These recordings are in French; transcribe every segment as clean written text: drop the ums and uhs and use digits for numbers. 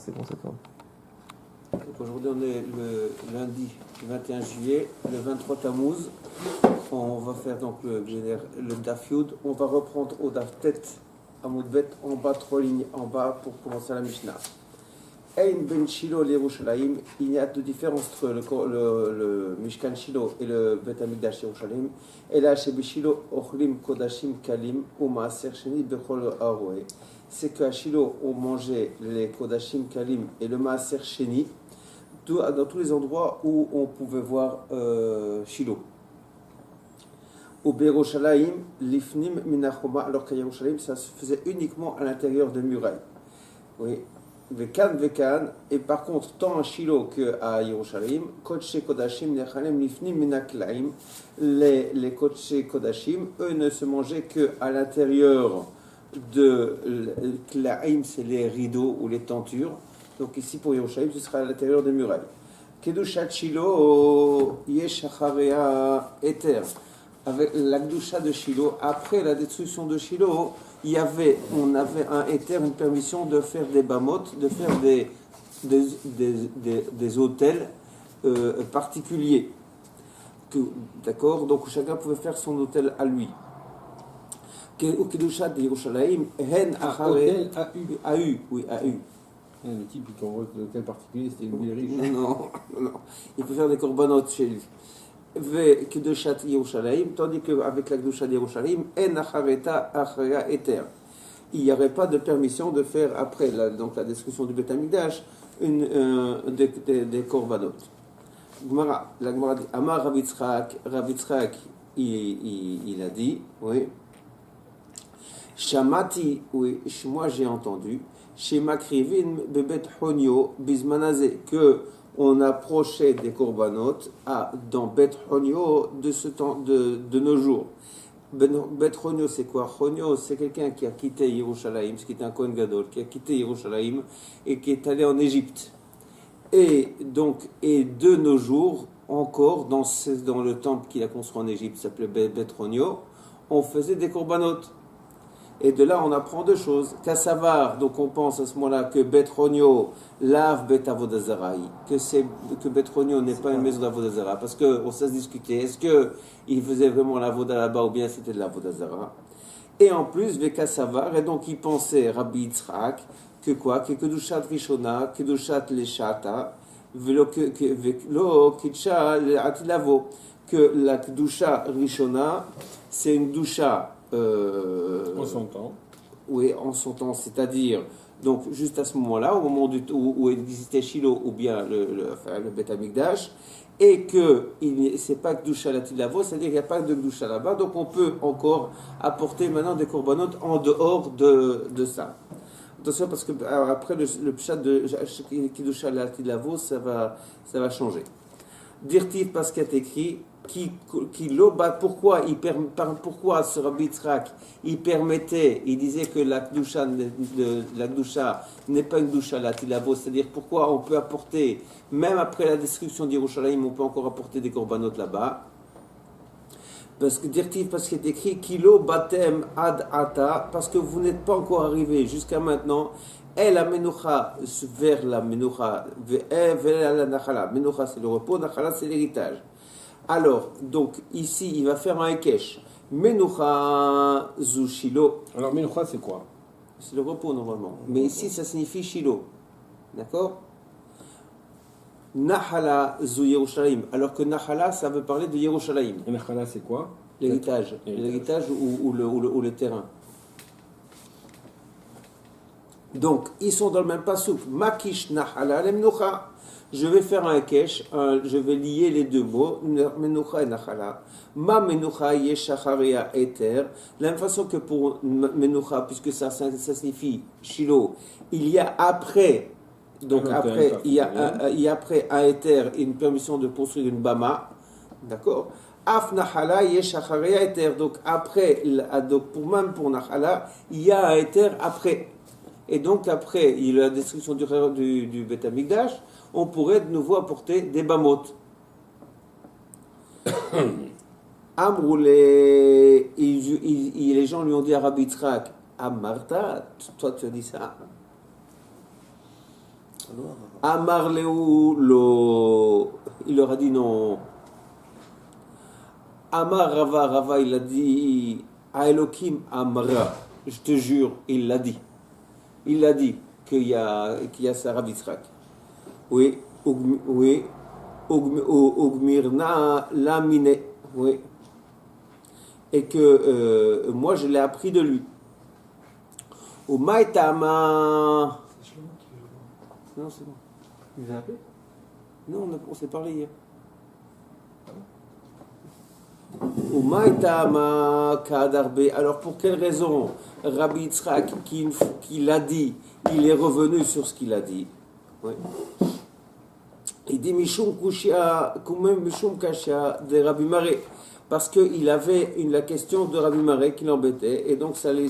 c'est bon, ça tourne. Donc aujourd'hui, on est le lundi 21 juillet, le 23 Tammuz. On va faire donc le Daf Yud. On va reprendre au Daf Tet Amud Bet, en bas, 3 lignes en bas pour commencer la Mishnah. Ein ben Shilo l'Yerushalayim, il y a de différence entre le Mishkan Shilo et le Bet Hamikdash Yerushalayim. Et là, chez Shilo, Ochlim Kodashim Kalim, ou Maaser Sheni Bechol Aroé. C'est qu'à Shilo, on mangeait les Kodashim Kalim et le Maaser Sheni, dans tous les endroits où on pouvait voir Shilo. Au Yerushalayim, Lifnim Minachoma, alors qu'à Yerushalayim, ça se faisait uniquement à l'intérieur des murailles. Oui. Vekan, et par contre, tant à Shilo qu'à Yerushalayim, Kodesh Kodashim Nechalem Lifnim Minaklaim, les Kodesh Kodashim, eux ne se mangeaient qu'à l'intérieur de Klaim, c'est les rideaux ou les tentures. Donc ici pour Yerushalayim, ce sera à l'intérieur des murailles. Kedushat Shilo, Yeshacharea Eter. Avec la Kedusha de Shilo, après la destruction de Shilo, on avait un éther, une permission de faire des bamotes, de faire des hôtels particuliers. D'accord. Donc chacun pouvait faire son hôtel à lui. Au Kedusha de Yerushalayim, Hen Achare AU, oui, AU. Le type qui envoie l'hôtel particulier, c'était une ville riche. Non. Il peut faire des corbanotes chez lui. Kedushat Yerushalayim, tandis qu'avec la Kedusha de Yerushalayim, En Achareta Acharea Eter. Il n'y aurait pas de permission de faire, après la destruction du Bet Hamikdash, des corbanotes. La Gemara dit, Amar Rav Yitzchak, il a dit, oui, Shamati, oui, moi j'ai entendu, chez Makrivin Bebet Honio Bismanazé, que on approchait des corbanotes dans Bet Honio de ce temps, de nos jours. Bet Honio, c'est quoi? Honio, c'est quelqu'un qui a quitté Yerushalayim, qui était un Kohen Gadol, qui a quitté Yerushalayim et qui est allé en Égypte. Et de nos jours, encore, dans le temple qu'il a construit en Égypte, qui s'appelait Bet Honio, on faisait des corbanotes. Et de là, on apprend deux choses. Kassavar, donc on pense à ce moment-là que Bet Honio lave Bet Avodazaraï, que Bet Honio n'est pas une maison d'Avodazara, parce qu'on s'est discuté, est-ce qu'il faisait vraiment l'Avoda là-bas ou bien c'était de l'Avodazara? Et en plus, Vekassavar, et donc il pensait, Rabbi Yitzchak, que quoi? Que Kedushat Rishona, Kedushat Leshata, Velo Kitcha Atilavo, que la Kedusha Rishona, c'est une Kedusha en son temps. Oui, en son temps, c'est-à-dire, donc juste à ce moment-là, au moment où existait Shilo ou bien le Bet Hamikdash, et que c'est pas Kedusha Latilavo, c'est-à-dire qu'il n'y a pas de Kedusha là-bas, donc on peut encore apporter maintenant des corbanotes en dehors de ça. Attention, parce que après le pshat de Kedusha Latilavo, ça va changer. Dirtiv, parce qu'il est écrit, pourquoi ce Rabbi Yitzchak, il disait que la Kedusha n'est pas une Kedusha Latilavo, c'est-à-dire pourquoi on peut apporter, même après la destruction d'Yerushalayim, on peut encore apporter des corbanotes là-bas. Parce qu'il est écrit Kilo Batem Ad Ata, parce que vous n'êtes pas encore arrivé jusqu'à maintenant. Et la menucha vers la menucha, vers la nachala. Menucha c'est le repos, nachala c'est l'héritage. Alors, donc ici il va faire un ekesh. Menucha zu Shilo. Alors menucha c'est quoi? C'est le repos normalement. Mais ici ça signifie Shilo. D'accord? Nachala zu Yerushalayim. Alors que nachala ça veut parler de Yerushalayim. Et nachala c'est quoi? L'héritage. L'héritage ou le terrain. Donc, ils sont dans le même pasouk. Makish Nahala Lemnucha. Je vais faire un kesh, je vais lier les deux mots, Menucha et Nachala. Ma Menucha Yeshacharia Eter. De la même façon que pour Menucha, puisque ça signifie Shilo, il y a après, donc après, il y a après un Eter et une permission de construire une Bama. D'accord? Af Nahala Yeshacharia Eter. Donc, après, même pour Nachala, il y a un Eter après. Et donc après, il y a la destruction du Bet Hamikdash, on pourrait de nouveau apporter des bamotes. Amroulé, les gens lui ont dit à Rabbi Yitzchak, Amarta, toi tu as dit ça. Amar Léou, il leur a dit non. Amar Rava, Rava, il a dit Aelokim Amra, je te jure, il l'a dit. Il a dit qu'il y a Sarah Yitzhak. Oui, oui, Ogmirna Lamine, oui. Et que moi je l'ai appris de lui. Au Maïtama. C'est Shlomo qui veut le voir. Non, c'est bon. Il vous a appelé? Non, on s'est parlé hier. Au Maïtama Kadarbe. Alors pour quelle raison Rabbi Yitzhak, qui l'a dit, il est revenu sur ce qu'il a dit. Oui. Il dit Mishum Kushia, Kumem Mishum Kashia de Rabbi Maré. Parce qu'il avait la question de Rabbi Maré qui l'embêtait, et donc ça l'a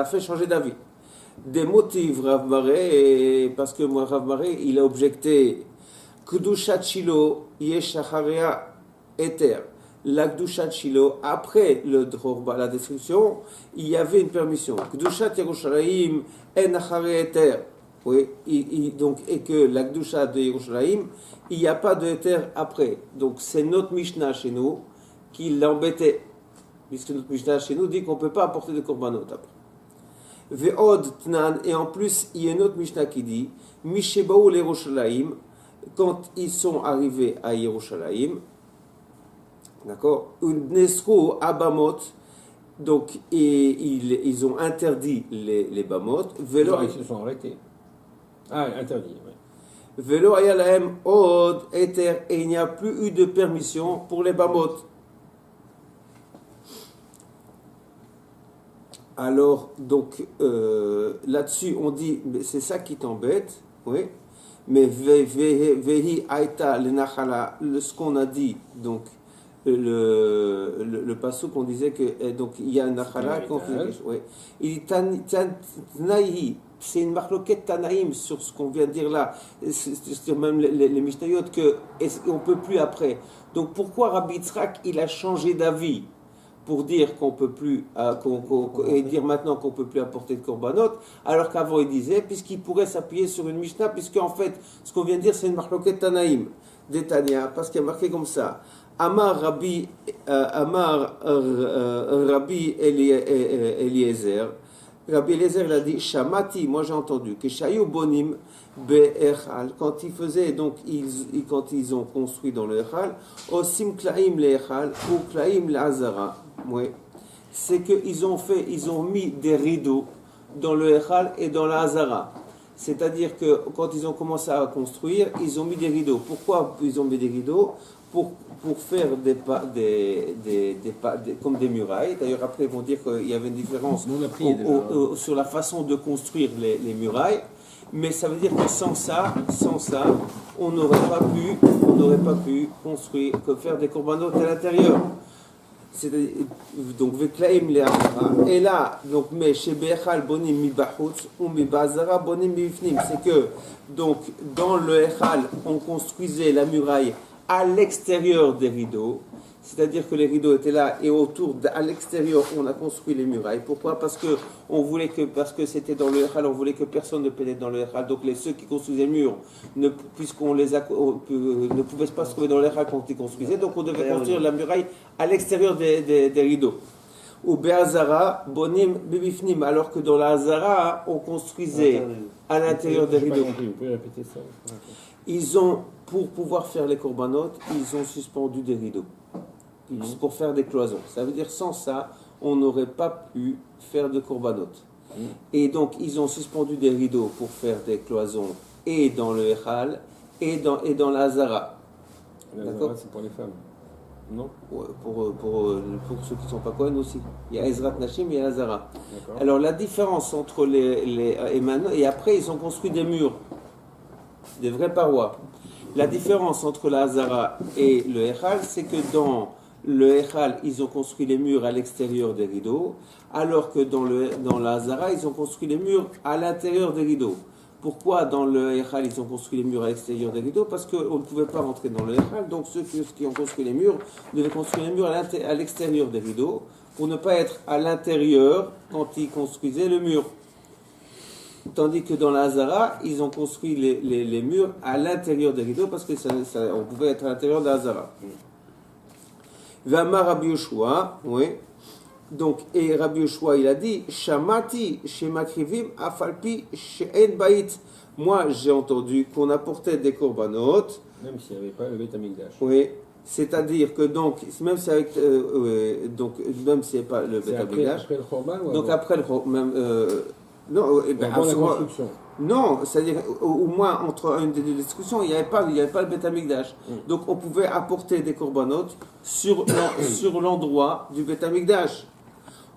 fait changer d'avis. Des motifs, Rav Maré, parce que moi, Rav Maré, il a objecté Kdushat Shilo Yeshacharea Eter. La Kdushat Shilo, après la destruction, il y avait une permission. Kdushat Yerushalayim En Achare Eter. Oui, et que la Kdusha de Yerushalayim, il n'y a pas de Eter après. Donc c'est notre Mishnah chez nous qui l'embêtait. Puisque notre Mishnah chez nous dit qu'on ne peut pas apporter de korbanot après. Ve'od Tnan, et en plus, il y a une autre Mishnah qui dit Mishebaou l'Yerushalayim, quand ils sont arrivés à Yerushalayim, d'accord, Nesru Abamot, donc ils ont interdit les Bamot, Ils se sont arrêtés. Ah, interdit, oui. Velo ayalahem od eter, et il n'y a plus eu de permission pour les Bamot. Alors, donc, là-dessus, on dit, c'est ça qui t'embête, oui, mais vehi aita le nachala, ce qu'on a dit, donc, le passage qu'on disait que, donc, il y a un nachala, oui, il dit, tanaïhi, c'est une marloquette Tanaïm sur ce qu'on vient de dire là, c'est même les Mishnayot, qu'on ne peut plus après. Donc, pourquoi Rabbi Yitzhak, il a changé d'avis pour dire qu'on peut plus, et dire maintenant qu'on peut plus apporter de korbanot, alors qu'avant il disait, puisqu'il pourrait s'appuyer sur une Mishnah, puisqu'en fait, ce qu'on vient de dire, c'est une marloquette Tanaïm, d'Etania, parce qu'il y a marqué comme ça. Amar Rabbi Eliezer. Rabbi Eliezer il a dit, Shamati, moi j'ai entendu, que Shayu Bonim Be'echal, quand ils faisaient, donc quand ils ont construit dans le Echal, Osim Klaim Le'echal ou Klaim Le'azara. Oui. C'est qu'ils ont mis des rideaux dans le Echal et dans la Hazara. C'est-à-dire que quand ils ont commencé à construire, ils ont mis des rideaux. Pourquoi ils ont mis des rideaux? Pour faire comme des murailles. D'ailleurs, après, ils vont dire qu'il y avait une différence sur la façon de construire les murailles. Mais ça veut dire que sans ça, on n'aurait pas pu construire, faire des corbanotes à l'intérieur. Donc, et là, donc, mais chez Bechal bonim mi bachutz ou mi bazara bonim mi bifnim, c'est que donc dans le Echal, on construisait la muraille à l'extérieur des rideaux, c'est-à-dire que les rideaux étaient là et à l'extérieur, on a construit les murailles. Pourquoi? Parce que c'était dans le Echal, on voulait que personne ne pénètre dans le Echal. Donc ceux qui construisaient les murs, puisqu'on ne pouvait pas se trouver dans le Echal quand ils construisaient, donc on devait construire la muraille à l'extérieur des rideaux. Ou Be'azara, Bonim, Bibifnim, alors que dans la Hazara, on construisait à l'intérieur des rideaux. Vous pouvez répéter ça? Pour pouvoir faire les corbanotes, ils ont suspendu des rideaux. Pour faire des cloisons. Ça veut dire sans ça, on n'aurait pas pu faire de corbanotes. Et donc, ils ont suspendu des rideaux pour faire des cloisons et dans le Echal et dans la Hazara. D'accord, c'est pour les femmes. Non? Ouais, pour ceux qui ne sont pas Kohen aussi. Il y a Ezrat Nashim et il y a Hazara. Alors, la différence entre et après, ils ont construit des murs, des vraies parois. La différence entre la Hazara et le Echal, c'est que dans le Echal, ils ont construit les murs à l'extérieur des rideaux, alors que dans la Hazara, ils ont construit les murs à l'intérieur des rideaux. Pourquoi dans le Echal, ils ont construit les murs à l'extérieur des rideaux? Parce qu'on ne pouvait pas rentrer dans le Echal, donc ceux qui ont construit les murs devaient construire les murs à l'extérieur des rideaux, pour ne pas être à l'intérieur quand ils construisaient le mur. Tandis que dans la Hazara, ils ont construit les murs à l'intérieur des rideaux parce que on pouvait être à l'intérieur de la Hazara. Vama Rabbi Yoshua, oui. Donc, et Rabbi Yoshua, il a dit, Shamati, Shemakrivim, Afalpi, She'en Bait. Moi, j'ai entendu qu'on apportait des korbanot. Même s'il n'y avait pas le Beth Amikdash. Oui. C'est-à-dire que donc, même si avec, donc, même s'il n'y a pas le Beth Amikdash. Après le Khorban ou donc avant? après le même, non, Avant la construction. Non, c'est-à-dire au moins entre une des deux discussions, il n'y avait pas le Beth Amikdash. Donc on pouvait apporter des korbanot sur l'endroit du Beth Amikdash.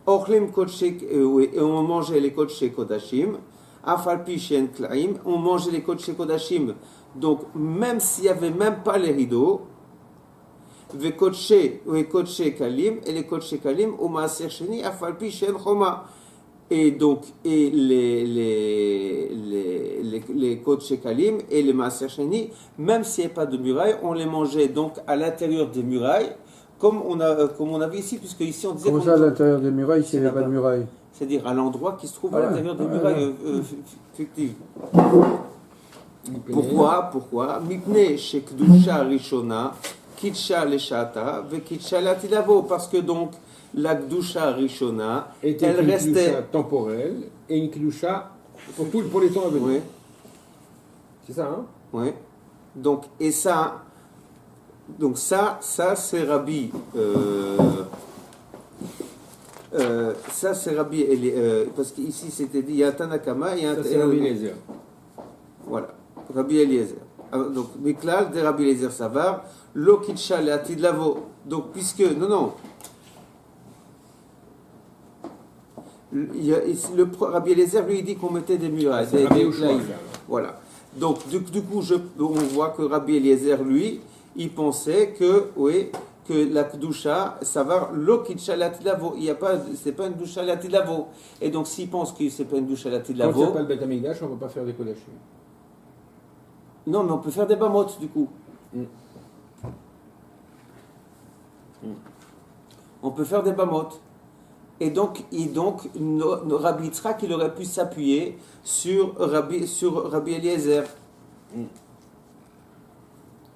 Orlim Kodshek, et on mangeait les Kodshek Kodashim. Afalpi Shen Klaim, on mangeait les Kodshek Kodashim. Donc même s'il n'y avait même pas les rideaux, les Kodshek Kalim et les Kodshek Kalim, au Maaser Sheni, Afalpi Shen Choma. Et donc, et les Kodshek Kalim et les Maaser Sheni, même s'il n'y avait pas de murailles, on les mangeait donc à l'intérieur des murailles. Comme on a vu ici, puisque ici on disait... Comment ça, à l'intérieur des murailles, s'il n'y avait pas de murailles? C'est-à-dire à l'endroit qui se trouve à l'intérieur des murailles fictives. Pourquoi Mipne Shekdusha Rishona, Kitsha Leshata, Vekitsha Latilavo. Parce que donc, la Kdusha Rishona, elle restait temporelle et une Kidusha pour les temps à venir. Oui. C'est ça, hein? Oui. Donc, et ça... Donc ça c'est Rabbi. Ça c'est Rabbi. Parce qu'ici c'était dit il y a un Tanakama et un. Ça c'est Rabbi Eliezer. Voilà, Rabbi Eliezer. Donc Miklal de Rabbi Eliezer Savar, Lo Kitcha Leatid Lavo. Donc puisque non. Le Rabbi Eliezer lui dit qu'on mettait des murailles. Voilà. Donc du coup on voit que Rabbi Eliezer lui il pensait que la Kdusha, ça va l'okitcha latilavo. Il y a pas, c'est pas une Kdusha latilavo. Et donc s'il pense que c'est pas une Kdusha latilavo. Quand il n'y a pas le Beth Amikdash, on ne peut pas faire des kodashim. Non, mais on peut faire des bamot du coup. On peut faire des bamot. Et donc Rabbi Yitzhak, il aurait pu s'appuyer sur Rabbi Eliezer.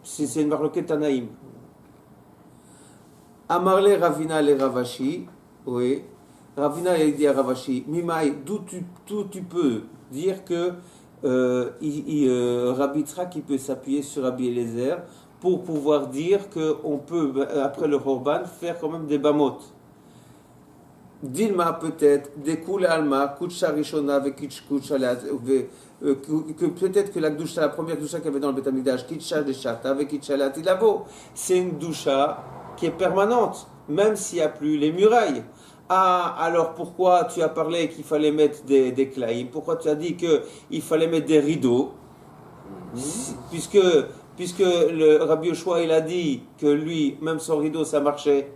C'est une marloquette Tanaïm. Amarle Ravina le Ravashi, oui. Ravina il dit à Ravashi, Mimaï, d'où tu peux dire que Rabbi Yitzhak il peut s'appuyer sur Rabbi Eliezer pour pouvoir dire qu'on peut, après le Horban, faire quand même des bamot. Dilma peut-être, Dekul Alma, Kutsha Rishona, Kutsha que peut-être que la Kdusha, la première Kdusha qu'il y avait dans le Beth Amikdash, Kitsha de Shata, avec Kitsha Latilavo, c'est une Kdusha qui est permanente, même s'il n'y a plus les murailles. Ah, alors pourquoi tu as parlé qu'il fallait mettre des klaïm? Pourquoi tu as dit qu'il fallait mettre des rideaux? Puisque le Rabbi Yoshua, il a dit que lui, même son rideau, ça marchait.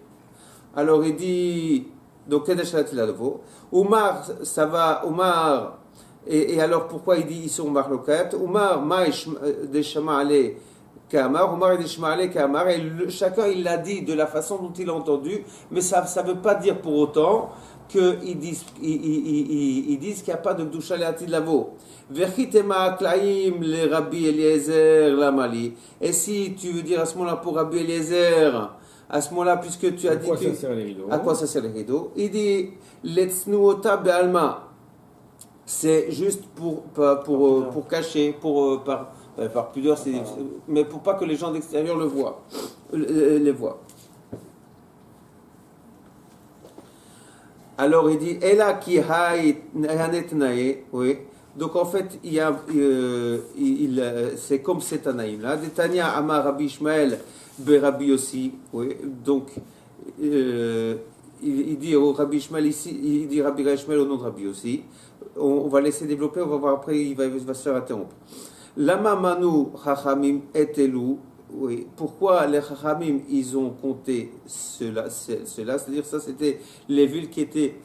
Alors il dit, donc Kedesh Latilavo, Oumar, ça va, Oumar. Et alors pourquoi il dit ils sont marloquettes? Oumar Maïch de Shama'ale Kamar, Oumar de Shama'ale Kamar, et chacun il l'a dit de la façon dont il a entendu, mais ça ne veut pas dire pour autant qu'ils disent qu'il n'y a pas de Kdusha Le'atid Lavo. Vechitema Klaim le Rabbi Eliezer Lamali. Et si tu veux dire à ce moment-là pour Rabbi Eliezer, à ce moment-là, puisque tu as dit. À quoi ça sert les rideaux? Il dit Letznuota Be'alma. C'est juste pour cacher, par pudeur, mais pour pas que les gens d'extérieur les voient. Alors il dit Ela ki hanetnae, oui. Donc en fait, c'est comme cet anaïm là. Detania Amar Rabbi Ishmael Rabbi aussi, oui. Donc il dit au Rabbi Ishmael ici, il dit Rabbi Ishmael au nom de Rabbi aussi. On va laisser développer, on va voir après, il va se faire interrompre. Lama manu chachamim etelu, oui. Pourquoi les chachamim ils ont compté cela, c'est-à-dire ça c'était les villes qui étaient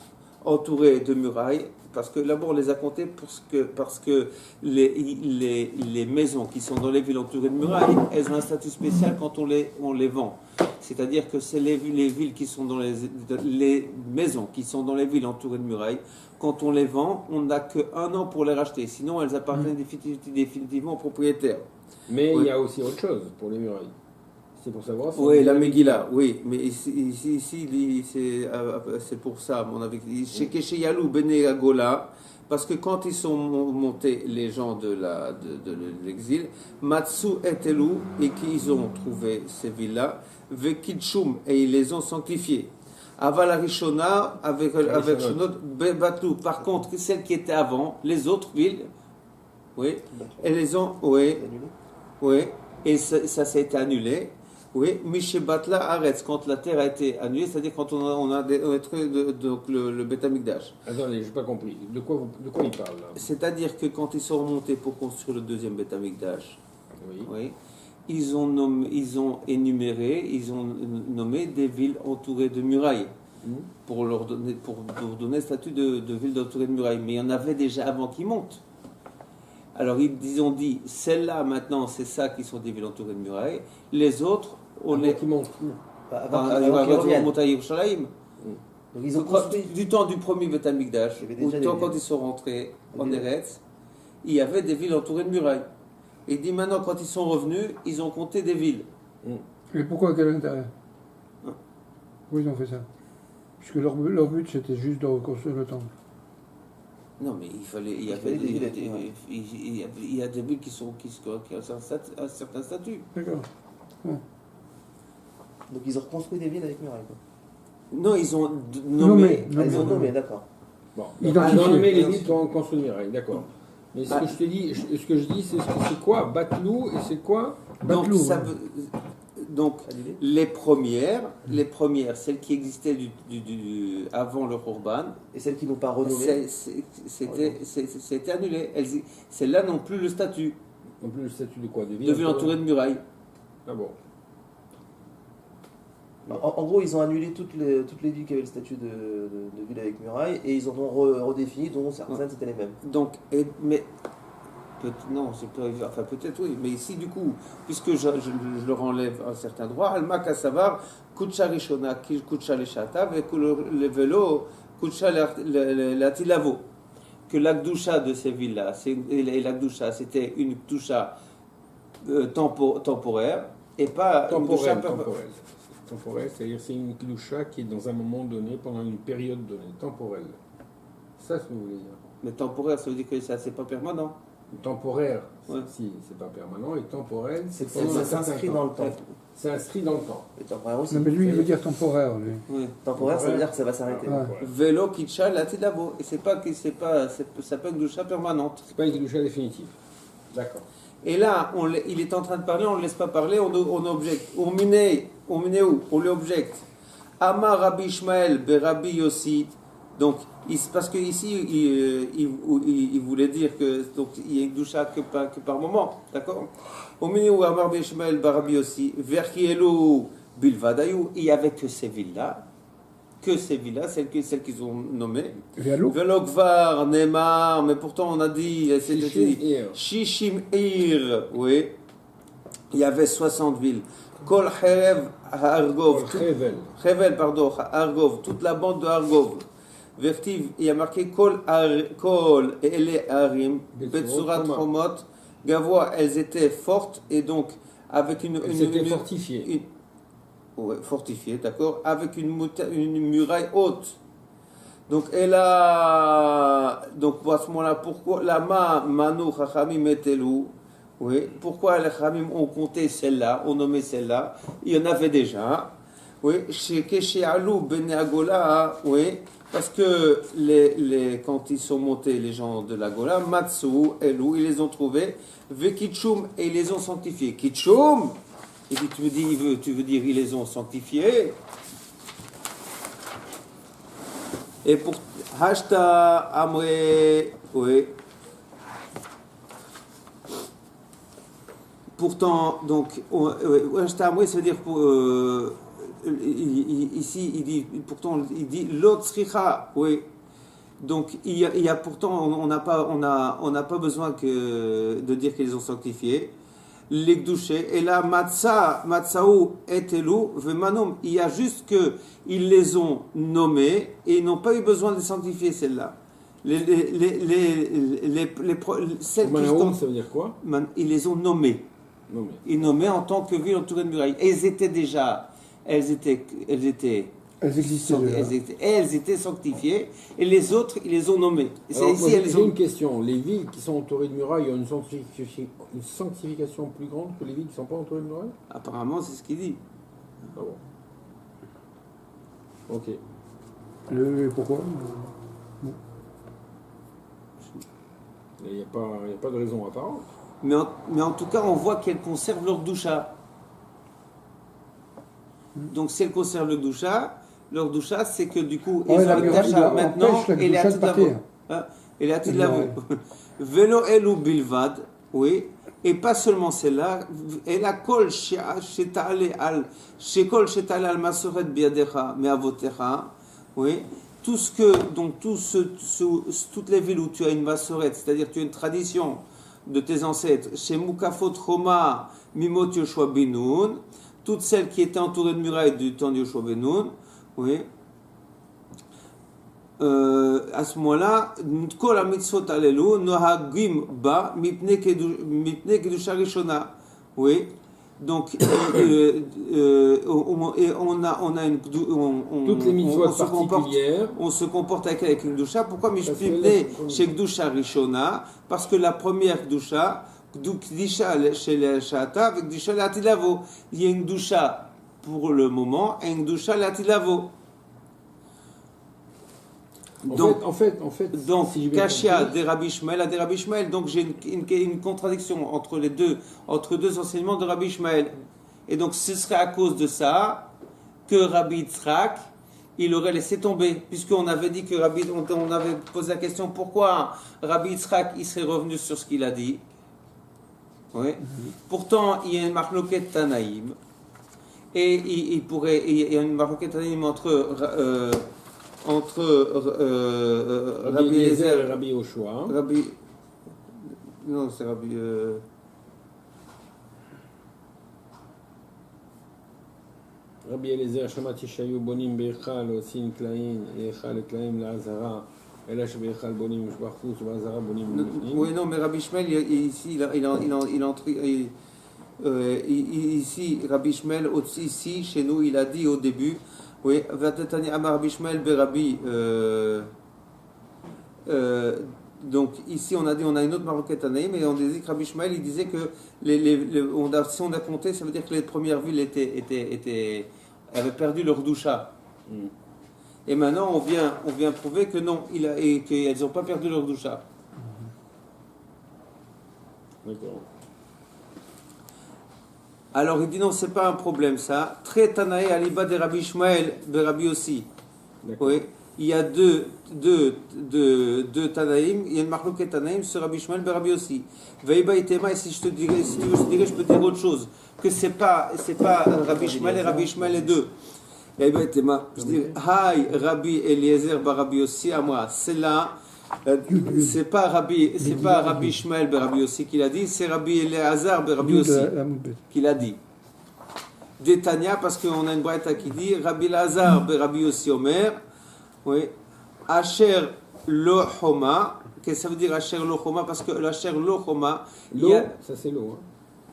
entourées de murailles, parce que là-bas on les a comptées parce que les maisons qui sont dans les villes entourées de murailles, elles ont un statut spécial quand on les vend. C'est-à-dire que c'est les villes qui sont dans les maisons qui sont dans les villes entourées de murailles. Quand on les vend, on n'a qu'un an pour les racheter. Sinon, elles appartiennent définitivement aux propriétaires. Mais Oui. il y a aussi autre chose pour les murailles. C'est pour savoir si... Oui, la Megillah, oui. Mais ici c'est pour ça, à mon avis. Chez Yalou, Bene Agola, parce que quand ils sont montés, les gens de l'exil, Matsu et Elou, et qu'ils ont trouvé ces villes-là, Vekidshum, et ils les ont sanctifiées. Aval Arishona, avec Shonot, Batlou. Par contre, celles qui étaient avant, les autres villes, oui, elles les ont, oui, oui, et ça s'est été annulé. Oui, Mishebatla Aretz, quand la terre a été annulée, c'est-à-dire quand on a détruit donc le Beth Amikdash. Attendez, je n'ai pas compris. De quoi il parle là? C'est-à-dire que quand ils sont remontés pour construire le deuxième Beth Amikdash, Oui. oui, ils ont énuméré, ils ont nommé des villes entourées de murailles pour donner le statut de ville entourée de murailles. Mais il y en avait déjà avant qu'ils montent. Alors ils ont dit, celles-là maintenant, c'est ça qui sont des villes entourées de murailles. Les autres, on les Qui monte où? avant qu'ils remontent à Yerushalayim. Donc ils ont construit. Du temps du premier Beth Amikdash, Il y avait ou déjà du temps des quand villes. ils sont rentrés en Des- Eretz, il y avait des villes entourées de murailles. Et il dit maintenant, quand ils sont revenus, ils ont compté des villes. Et pourquoi quel intérêt? Hein? Pourquoi ils ont fait ça? Puisque leur but c'était juste de reconstruire le temple. Non, mais il y avait fallait des villes, il y a des villes qui ont un certain statut. D'accord. Donc ils ont reconstruit des villes avec murailles. Quoi. Non, ils ont Nommé. Ah, ils ont nommé, d'accord. Bon, Identifié. ils ont nommé les villes qui ont construit une muraille, d'accord. Mais ce que je te dis, c'est quoi Batlou et c'est quoi Donc, Batlou, ça ouais. veut- donc Annulé. les premières, celles qui existaient avant le Khurban, Et celles qui n'ont pas renommé. c'était annulé. Celles-là n'ont plus le statut Non plus le statut de quoi? De ville de ville entourée de murailles. Ah bon. En gros, ils ont annulé toutes les villes qui avaient le statut de ville avec murailles et ils en ont redéfini, dont certaines c'était les mêmes. Donc, non, c'est pas, enfin peut-être oui, mais ici du coup, puisque je leur enlève un certain droit, Alma Kassavar, Kutsha Rishona, Kutsha Leshata, avec le vélo, Kutsha Latilavo. Que l'Akdoucha de ces villes-là, et l'Akdoucha, c'était une Kdoucha temporaire, et pas une Kdoucha Temporelle, c'est-à-dire c'est une kloucha qui est dans un moment donné, pendant une période donnée, temporelle. Ça, ce que vous voulez dire. Mais temporaire, ça veut dire que ça, c'est pas permanent. Temporaire, Ouais. si, c'est pas permanent, et temporel, c'est Ça pendant un certain s'inscrit temps. dans le temps. C'est inscrit dans le temps. Et temporaire aussi. Non, mais lui, il veut dire temporaire, lui. Oui. Temporaire, ça veut dire que ça va s'arrêter. Ouais. Vélo, Kitcha, Latilavo. Et c'est pas une Kdoucha permanente. C'est pas une kloucha définitive. D'accord. Et là, il est en train de parler, on ne le laisse pas parler, on objecte. On mine où? On lui objecte. Amar Rabbi Ishmael, Rabbi Yossi. Donc, parce que ici, il voulait dire que donc il y a une doucha que par moment, d'accord? Au mine où Amar Rabbi Ishmael, Rabbi Yossi, Verchielu, Bilvadayou, il n'y avait que ces villes-là, celles qu'ils ont nommées. Véalo. Velokvar, Neymar, mais pourtant on a dit, Shishim Ir, oui, il y avait 60 villes. Kol Herev Argov, Hevel, pardon, Argov, toute la bande de Argov. Vertiv, il y a marqué Kol Ele Harim, Betsurat Romot, Gavois, elles étaient fortes et donc avec une fortifiée. Ouais, fortifiée, d'accord, avec une muraille haute. Donc, elle a. Donc, à ce moment-là, pourquoi la Manu Chachamim Etelou, oui, pourquoi les Chachamim ont compté celle-là, ont nommé celle-là? Il y en avait déjà. Oui, chez Keshealou Bene Agola, oui, parce que quand ils sont montés, les gens de la Gola, Matsu, Elou, ils les ont trouvés, Vekitchum, et ils les ont sanctifiés. Kitchum! Et puis tu veux dire ils les ont sanctifiés. Et pour Hashta Amre, oui. Pourtant, donc, Hashta Amre, ça veut dire ici, il dit l'Otsricha, oui. Donc, il y a pourtant, on n'a pas besoin de dire qu'ils les ont sanctifiés. les Gdouché, et là, Matzaou et Elou, Vemanom, il y a juste que ils les ont nommés et ils n'ont pas eu besoin de sanctifier celles-là. Celles qui Manaoum, sont, ça veut dire quoi? ils les ont nommées. Non, mais. Ils nommaient en tant que ville entourée de murailles. Elles étaient déjà, elles existaient déjà. Elles étaient sanctifiées et les autres, ils les ont nommées. Alors, Ici, moi, elles j'ai ont... une question. Les villes qui sont entourées de murailles ont une sanctification plus grande que les villes qui ne sont pas entourées de murailles? Apparemment, c'est ce qu'il dit. Ah bon. Ok. Pourquoi? Il n'y a pas de raison apparente. Mais en tout cas, on voit qu'elles conservent leur doucha. Donc, si elles conservent leur doucha, c'est que du coup, ils ont le d'achat maintenant, et les hâtes de l'avou. Et les hâtes de l'avou. Vélo elou bilvad, oui, et pas seulement celle-là, et la kol shetale al masoret biadecha meavotecha, oui, tout ce que, donc toutes les villes où tu as une masoret, c'est-à-dire tu as une tradition de tes ancêtres, chez Mukafot Choma, Mimot Yoshua Benoun, toutes celles qui étaient entourées de murailles du temps de Yoshua Benoun, oui. À ce moment-là, Kol HaMitzvot Alelu, Nohagim Ba, Mipne Kedusha Rishona, oui. Donc, on a une. Toutes les mitzvot particulières. On se comporte avec une Gdusha. Pourquoi Mishpipne chez Gdusha Rishona? Parce que la première Gdusha, Gdusha chez les Shata, avec Gdusha l'Atilavo. Il y a une Gdusha pour le moment et une Gdusha l'Atilavo. Donc, si Kashia des Rabbi Ishmael à des Rabbi Ishmael. Donc, j'ai une contradiction entre deux enseignements de Rabbi Ishmael. Et donc, ce serait à cause de ça que Rabbi Yitzhak, il aurait laissé tomber. Puisqu'on avait dit que on avait posé la question pourquoi Rabbi Yitzhak, il serait revenu sur ce qu'il a dit. Oui. Pourtant, il y a une marloquette Tanaïm. Et il y a une marloquette Tanaïm entre Rabbi Eliezer et Rabbi Yoshua. Non, c'est Rabbi. Rabbi Eliezer, Shamati Shayu Bonim Bechal, Osin Klain, Echal Klaim Lazara, Elash Bechal Bonim Shbachfus, Lazara Bonim. Oui, non, mais Rabbi Ishmael, ici, ici, Rabbi Ishmael, ici, chez nous, il a dit au début. Oui, Vatatani Amar Rabbi Ishmael Berabi. Donc ici on a une autre maroquette Tanaïm, mais on disait que Rabbi Ishmael il disait que si on a compté, ça veut dire que les premières villes avaient perdu leur doucha. Et maintenant on vient prouver que non, et qu'elles n'ont pas perdu leur doucha. D'accord. Alors il dit non, c'est pas un problème ça. Très Tanaï Aliba de Rabbi Ishmael, de Rabbi aussi. Oui. Il y a deux Tanaïm, il y a une marloquette Tanaïm sur Rabbi Ishmael, de Rabbi aussi. Veiba Itema, et si tu veux, je peux dire autre chose. Que c'est pas Rabbi Ishmael et Rabbi Ishmael les deux. Veiba Itema, je dis, Haï Rabbi Eliezer, Rabbi aussi à moi. C'est là. C'est pas Rabbi Ishmael Rabbi aussi qui l'a dit, c'est Rabbi Eleazar Rabbi aussi qui l'a dit. Détania, parce qu'on a une braïta qui dit Rabbi Eleazar Rabbi aussi Omer, oui, Asher lo Choma. Qu'est-ce que ça veut dire Asher lo Choma? Parce que l'Asher lo Choma, l'eau, ça c'est l'eau. Hein.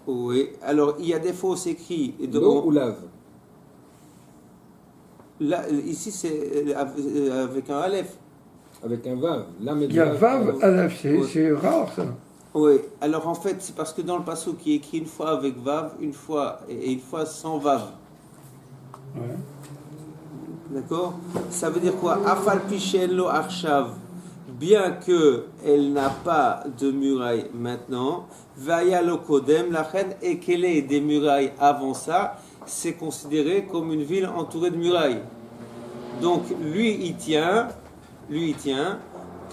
Oui, alors il y a des fois où c'est écrit l'eau ou lave. Là, ici c'est avec un Aleph. Avec un vav. Il y a vav, aleph, c'est rare ça. Oui, alors en fait, c'est parce que dans le passage qui est écrit une fois avec vav, une fois sans vav. Ouais. D'accord? Ça veut dire quoi? Afal pichello arshav. Bien qu'elle n'a pas de muraille maintenant, vaya lo kodem la reine et qu'elle ait des murailles avant ça, c'est considéré comme une ville entourée de murailles. Donc lui, il tient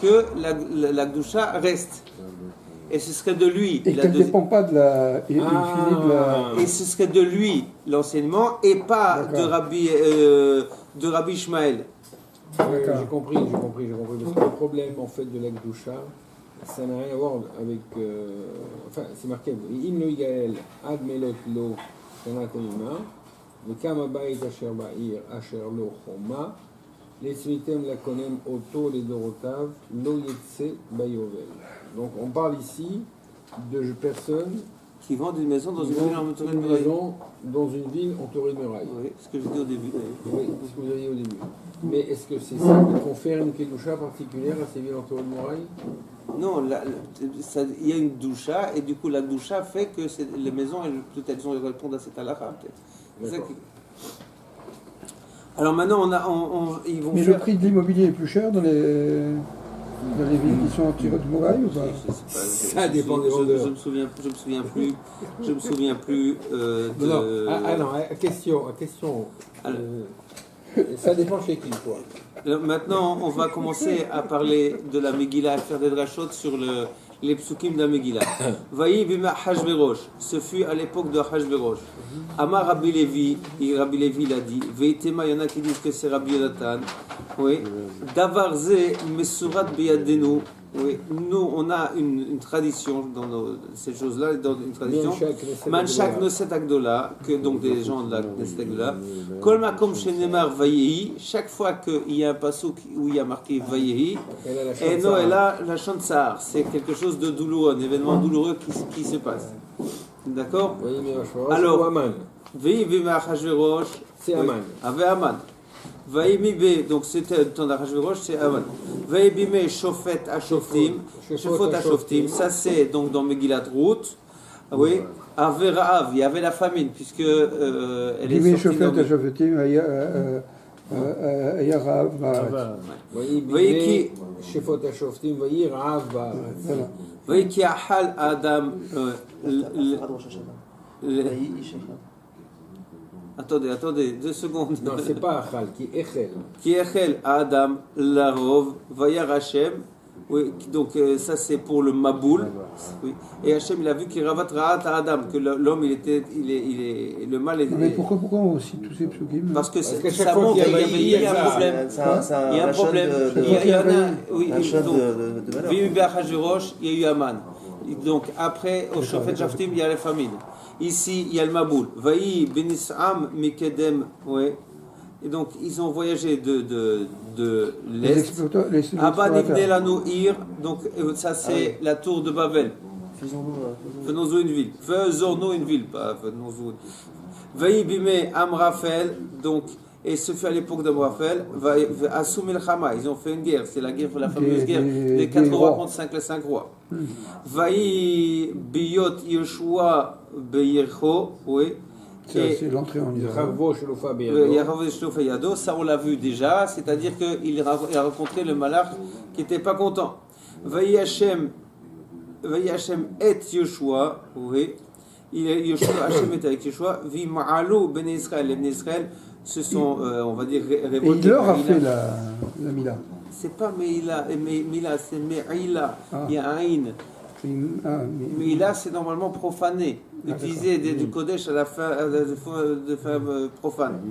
que la Gdusha reste. Et ce serait de lui. Et qu'elle ne dépend pas de la. Et ce serait de lui l'enseignement et pas de Rabbi Ishmael. J'ai compris. Parce que le problème en fait de la Gdusha, ça n'a rien à voir avec. Enfin, c'est marqué Im lo Igael ad melot lo shana koima, v'kam habayit asher ba'ir asher lo choma, letzmitem lakonem oto ledorotav lo yetse bayovel. Donc on parle ici de personnes Qui vendent une maison dans qui une ville vont entourée de une murailles. maison dans une ville entourée de murailles. Oui, ce que j'ai dit au début. Oui, c'est ce que vous avez dit au début. Mais est-ce que c'est ça qui confère une kedusha particulière à ces villes entourées de murailles? Non, il y a une doucha, et du coup, la doucha fait que les maisons, peut-être, elles répondent à cette halakha, peut-être. C'est ça D'accord. Alors maintenant, ils vont Mais faire. le prix de l'immobilier est plus cher dans les villes qui sont entourées de murailles ou pas? Ça dépend des vendeurs. Je me souviens plus. Je me souviens plus de. Non, non, question. Alors. Ça dépend chez qui, quoi. Alors, maintenant, on va commencer à parler de la Megillah, à faire des drachot sur les psukim de la Megillah. Vaï bima Hashverosh, ce fut à l'époque de Hashverosh. Amar Rabbi Levi l'a dit. Veitema, il y en a qui disent que c'est Rabbi Yonatan. Oui. Davarze mesurat beyadenu. Oui, nous on a une tradition dans ces choses-là, dans une tradition. Manchak Noset Agdola, que donc des gens de la Knesset Agdola. Kol makom shenemar vayehi, chaque fois qu'il y a un passouk où il y a marqué vayehi, et non, et là la chantsar, c'est quelque chose de douloureux, un événement douloureux qui se passe. D'accord? Alors, Vehi bima Hashverosh, c'est Aman. Avec Aman. Vaïmibé, donc c'était le temps d'Achashverosh, c'est Aman. Vaïbime Shofet Ashoftim, Shofot Ashoftim, ça c'est donc dans Megillat Ruth. Oui, Ave Ra'av, il y avait la famine, puisque elle est sortie dans Shofet Ashoftim, היה רעב בארץ. ויהי כי שפוט השופטים ויהי רעב בארץ. ויהי כי אכל האדם Attendez, 2 secondes. Non, c'est pas Achal, qui Echel. Qui Echel Adam Larov, Vayar Hashem. Oui, donc ça c'est pour le Maboul. Oui. Et Hashem il a vu qu'il ravat Ra'at Adam, que l'homme le mal est. Mais pourquoi on cite tous ces psukim? Parce que chaque ça fois montre qu'il qu'il y a un problème. Il y a un problème. Il y en a. Un chef de malheur. Vihu Be'achashverosh, il y a eu Aman. Donc après, au Shofet Shaftim, il y a la famine. Ici, il y a le Maboul. Vaï Benis'am Mikedem. Ouais. Et donc, ils ont voyagé de l'Est. Abba Nibne Lanouir. Donc, ça, c'est la tour de Babel. Faisons-nous une ville. Faisons-nous une ville. Pas faisons-nous. Vaï Bime Amrafel. Donc, et ce fut à l'époque d'Amrafel. Assoum el Chama. Ils ont fait une guerre. C'est la guerre, la fameuse guerre des 4 rois contre les 5 rois. Vaï Biyot Yoshua Beyercho. Oui. C'est l'entrée en Israël. Ça on l'a vu déjà, c'est-à-dire qu'il a rencontré le malach qui n'était pas content. Vaï Hashem et Yoshua, oui, Hashem est avec Yoshua, Vi Ma'alou ben Israël, les ben Israël se sont, on va dire, révoltés. Et il leur a fait la Mila. C'est pas Mila, c'est Me'ila, il y a un Aïn. Mais là, c'est normalement profané, utilisé du Kodesh à la fin de fin profane.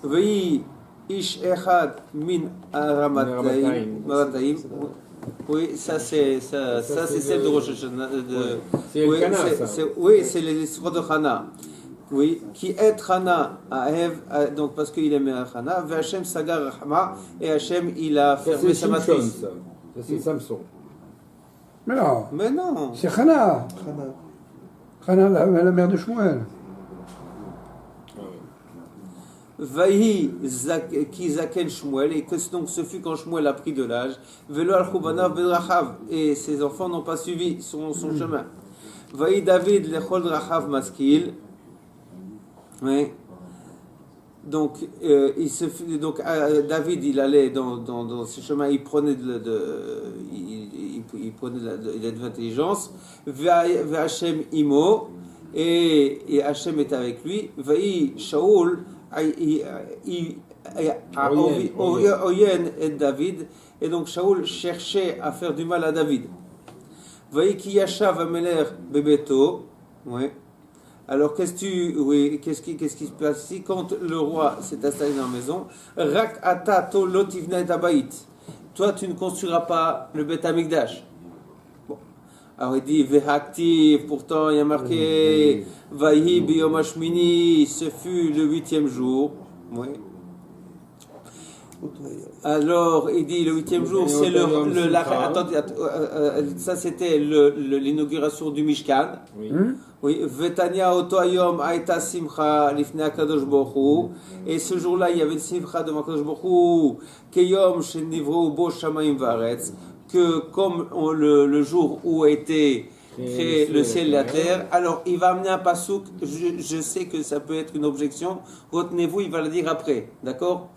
Vei ish echad min aramataim. Oui, ça c'est celle de Rosh Hashanah. C'est le Cana, ça. Oui, c'est l'histoire de Hana. Oui, qui est Hana à Ève, donc parce qu'il aimait Hana. V'Hashem sagar rahma, et Hachem il a fermé sa matrice. Ça, c'est Samson. Mais non, non. c'est Chana. Chana, la mère de Shmuel. Vaïhi ki zaken Shmuel, et que donc ce fut quand Shmuel a pris de l'âge. Velo al chubanav bedrachav, et ses enfants n'ont pas suivi son chemin. Vaïhi David lechol drachav maskil. Oui. Donc, David, il allait dans ce chemin, il prenait il prenait de l'intelligence. V'Hashem imo, et Hachem est avec lui. Vaï Shaoul oyen et David, et donc Shaoul cherchait à faire du mal à David. Vaï ki yashav ameler bebeto, oui. Alors, qu'est-ce qui se passe ici quand le roi s'est installé dans la maison? Rak ata to lotivna et abayit. Toi, tu ne construiras pas le Beth Amikdash. Alors il dit Vehaktiv, pourtant il y a marqué Vahi biyom hashmini, ce fut le 8e jour. Oui. Alors il dit le 8e jour, c'est attendez, ça c'était l'inauguration du Mishkan. Oui. Oui, Vetania Oto Ayom Aïta Simcha Lifnei Akadosh Baruch Hu. Et ce jour-là, il y avait une Simcha de Akadosh Baruch Hu, Keyom Shenivro Bo Shamayim Varetz, que comme le jour où a été créé le ciel et la terre. Alors, il va amener un pasouk, je sais que ça peut être une objection, retenez-vous, il va le dire après, d'accord?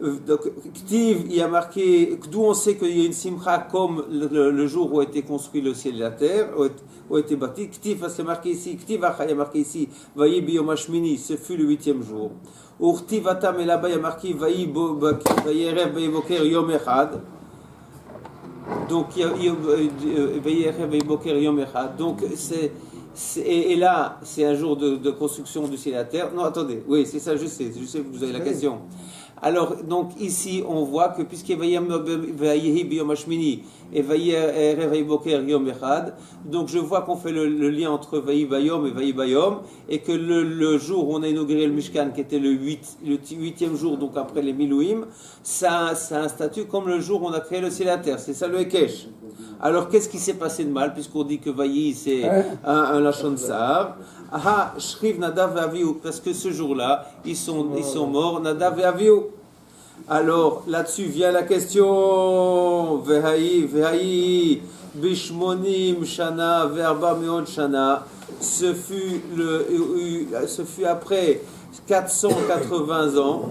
Donc, Ktiv, il y a marqué, d'où on sait qu'il y a une simcha comme le jour où a été construit le ciel et la terre, où a été bâti. Ktiv, c'est marqué ici, Ktiv, il y a marqué ici, Vayi biyom hashmini, ce fut le 8e jour. Ou Ktiv atam, et là-bas il y a marqué, Vayi erev, Vayi boker, yom echad. Donc, Vayi erev, Vayi boker, yom echad. Donc, et là, c'est un jour de construction du ciel et la terre. Non, attendez, oui, c'est ça, je sais que vous avez la question. Alors, donc ici, on voit que puisqu'il y a Vayehi biyom hashmini et Vayi boker yom echad, donc je vois qu'on fait le lien entre Vayi bayom et Vayi bayom, et que le jour où on a inauguré le Mishkan, qui était le 8e jour, donc après les Milouim, ça a un statut comme le jour où on a créé le ciel et la terre. C'est ça le Hekesh. Alors, qu'est-ce qui s'est passé de mal, puisqu'on dit que Vayi, c'est un Lachon Sa'ar? Ah, Shriv Nadav et Avihu, parce que ce jour-là, ils sont morts, Nadav et Avihu. Alors, là-dessus vient la question, Vehaï, Bishmonim Shana, Verba Meon Shana, ce fut après 480 ans.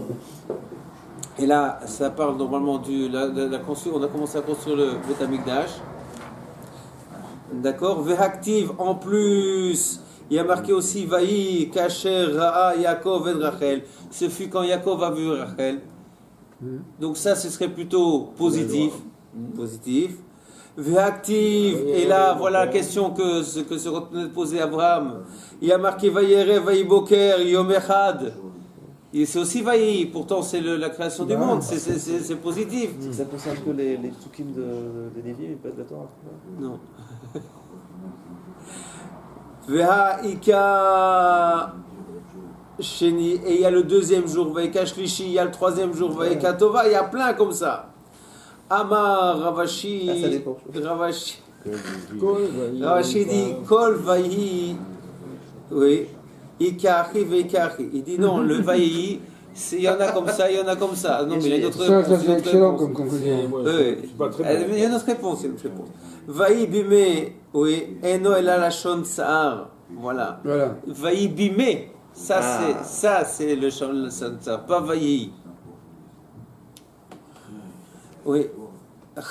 Et là, ça parle normalement de la construction, on a commencé à construire le Beth Amikdash. D'accord? Vehaktiv, en plus, il y a marqué aussi Vaï, Kacher, Ra'a, Yaakov et Rachel. Ce fut quand Yaakov a vu Rachel. Donc ça, ce serait plutôt positif. Positif. Vehaktiv, et là, voilà la question que se retenait de poser Abraham. Il y a marqué Vayere, Vaï Boker, Yom Echad. Et c'est aussi Vaï, pourtant c'est la création du monde, c'est positif. Ça concerne que les psukim de Nevi'im et pas de la Torah. Non. Vehaïka Sheni, et il y a le 2e jour, Vaïka Shlishi, il y a le 3e jour, Vaïka Tova, il y a plein comme ça. Amar Ravashi, ça dépend. Ravashi dit Kol Vaïhi, oui, Ikachi Veikachi. Il dit non, le Vaïhi, il y en a comme ça, il y en a comme ça. Non, mais il y a une autre réponse. C'est excellent comme conclusion. Il y a une autre réponse, Vaï Bime, oui, Eno Ela Lachon Sa'ar. Voilà. Vaï Bime, ça c'est le Lachon Sa'ar, pas Vaïhi. Oui.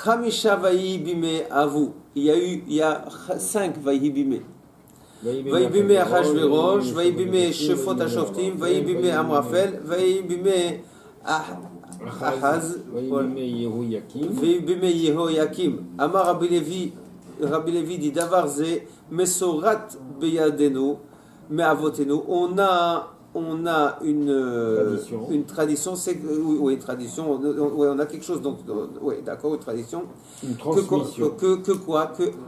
Chamisha Vaï Bime Avu. Il y a 5 Vaï Bime. Vaï Bime Achashverosh, Vaï Bime Shefot Hashoftim, Vaï Bime Amrafel, Vaï Bime Ahaz, Vaï Bime Yehoyakim. Amar Rabbi Levi dit Davarze, Mesorat Beyadenu, Me'avotenu. On a une tradition, une tradition, on a quelque chose, donc, oui, d'accord, une tradition. Une transmission. Que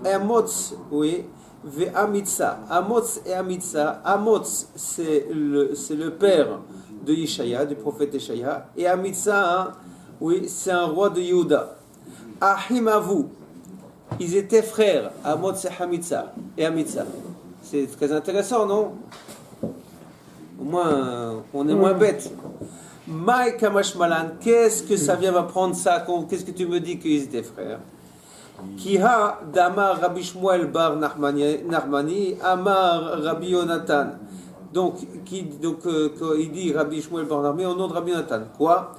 Amotz, oui, Ve'amitsa. Amotz et Amitsa. Amotz, c'est le père de Ishaïa, du prophète Ishaïa, et Amitsa, oui, c'est un roi de Yehuda. Ahimavu, ils étaient frères, Amotz et Amitsa. C'est très intéressant, non? Au moins, on est moins bête. Maï Kamashmalan, qu'est-ce que ça vient m'apprendre ça? Qu'est-ce que tu me dis qu'ils étaient frères? Kiha Damar Rabbi Shmuel Bar Nachmani, Amar Rabbi Yonatan. Donc, il dit Rabbi Shmuel Bar Nachmani au nom de Rabbi Yonatan. Quoi?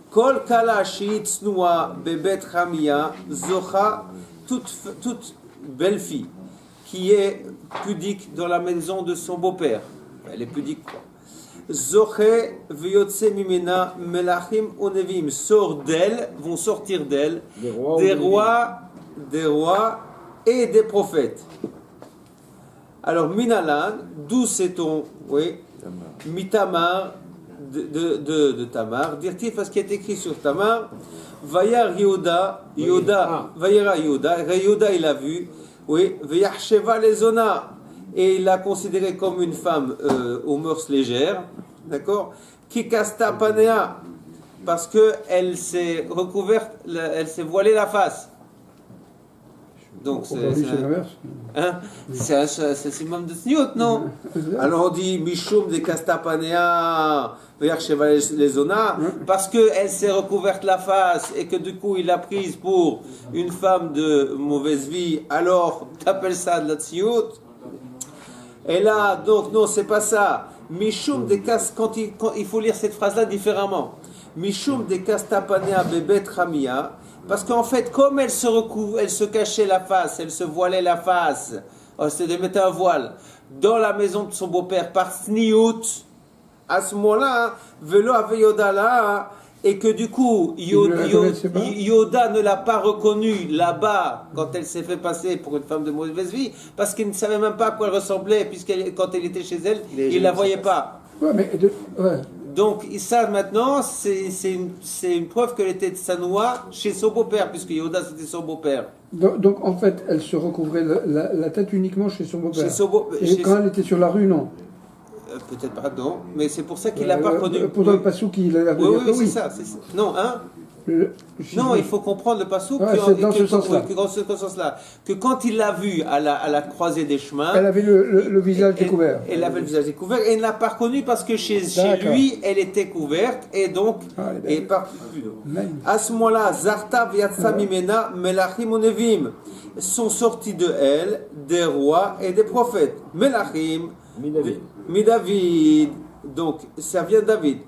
Kol Kala Sheitznoua Bebet Chamia Zocha, toute belle fille qui est pudique dans la maison de son beau-père. Elle est pudique, quoi. Zoché veyotse mimena melachim onevim, vont sortir d'elle des rois et des prophètes. Alors Minalan, d'où sait-on? Oui, Mitamar de Tamar. Dirtif parce qu'il est écrit sur Tamar. Vayar Yehuda, Vayera Yehuda, Yehuda il a vu. Oui, Veyachsheva lezona. Et il l'a considérée comme une femme aux mœurs légères. D'accord? Kikasta panea. Parce qu'elle s'est recouverte, elle s'est voilée la face. Donc Aujourd'hui, c'est l'inverse. hein, c'est un summum de sniout, non? Alors on dit Mishum de Castapanea Vercheva Lezona, parce qu'elle s'est recouverte la face et que du coup il l'a prise pour une femme de mauvaise vie, alors t'appelles ça de la sniout? Et là, donc non, c'est pas ça. Mishum de quand il faut lire cette phrase-là différemment. Mishum de Castapanea Bebet Ramia. Parce qu'en fait, comme elle se cachait la face, elle se voilait la face, c'était de mettre un voile dans la maison de son beau-père par sniout, à ce moment-là, Velo avait Yoda là, et que du coup, Yoda ne l'a pas reconnue là-bas quand elle s'est fait passer pour une femme de mauvaise vie, parce qu'il ne savait même pas à quoi elle ressemblait, quand elle était chez elle, il ne la voyait pas. Ouais, mais ouais. Donc ça maintenant, c'est une preuve qu'elle était Tsanoua chez son beau-père, puisque Yoda c'était son beau-père. Donc en fait, elle se recouvrait la tête uniquement chez son beau-père. Et quand elle était sur la rue, non. Peut-être pas, non, mais c'est pour ça qu'il l'a pas reconnu. Pourtant, le Passouk, il a oui, c'est ça. Non, hein. Non, il faut comprendre le Passouk dans ce sens-là. Que quand il l'a vue à la croisée des chemins, elle avait le visage découvert. Elle avait le visage découvert et elle ne l'a pas reconnu parce que chez lui, elle était couverte et donc à ce moment-là, Zarta Viatsa Mimena Melachim Onevim sont sortis de elle des rois et des prophètes. Melachim, Midavid, donc ça vient de David.